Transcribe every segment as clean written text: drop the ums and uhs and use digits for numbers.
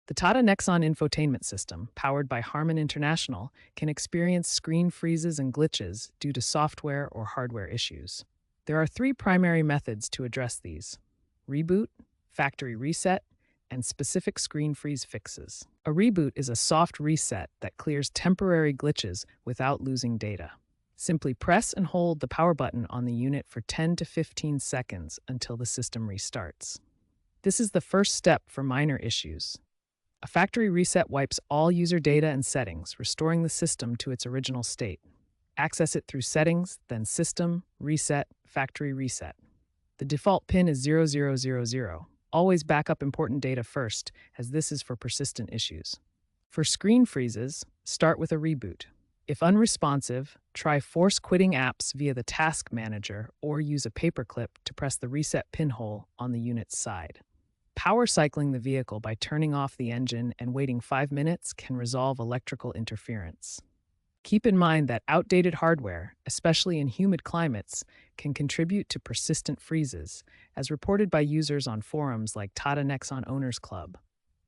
The Tata Nexon Infotainment system, powered by Harman International, can experience screen freezes and glitches due to software or hardware issues. There are three primary methods to address these: reboot, factory reset, and specific screen freeze fixes. A reboot is a soft reset that clears temporary glitches without losing data. Simply press and hold the power button on the unit for 10 to 15 seconds until the system restarts. This is the first step for minor issues. A factory reset wipes all user data and settings, restoring the system to its original state. Access it through Settings, then System, Reset, Factory Reset. The default PIN is 0000. Always back up important data first, as this is for persistent issues. For screen freezes, start with a reboot. If unresponsive, try force quitting apps via the Task Manager or use a paperclip to press the reset pinhole on the unit's side. Power cycling the vehicle by turning off the engine and waiting 5 minutes can resolve electrical interference. Keep in mind that outdated hardware, especially in humid climates, can contribute to persistent freezes, as reported by users on forums like Tata Nexon Owners Club.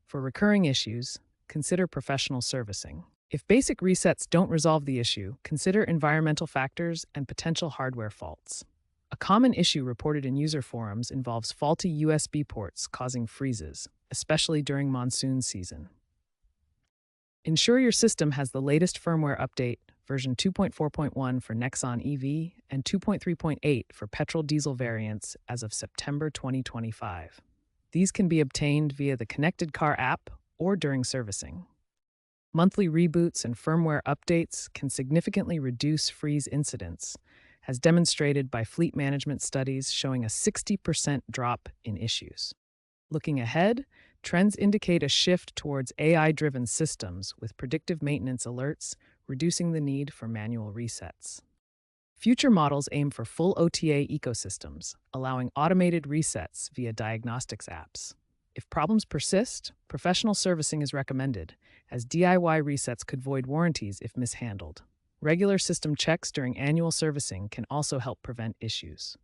For recurring issues, consider professional servicing. If basic resets don't resolve the issue, consider environmental factors and potential hardware faults. A common issue reported in user forums involves faulty USB ports causing freezes, especially during monsoon season. Ensure your system has the latest firmware update, version 2.4.1 for Nexon EV and 2.3.8 for petrol-diesel variants as of September 2025. These can be obtained via the Connected Car app or during servicing. Monthly reboots and firmware updates can significantly reduce freeze incidents, as demonstrated by fleet management studies showing a 60% drop in issues. Looking ahead, trends indicate a shift towards AI-driven systems with predictive maintenance alerts, reducing the need for manual resets. Future models aim for full OTA ecosystems, allowing automated resets via diagnostics apps. If problems persist, professional servicing is recommended, as DIY resets could void warranties if mishandled. Regular system checks during annual servicing can also help prevent issues.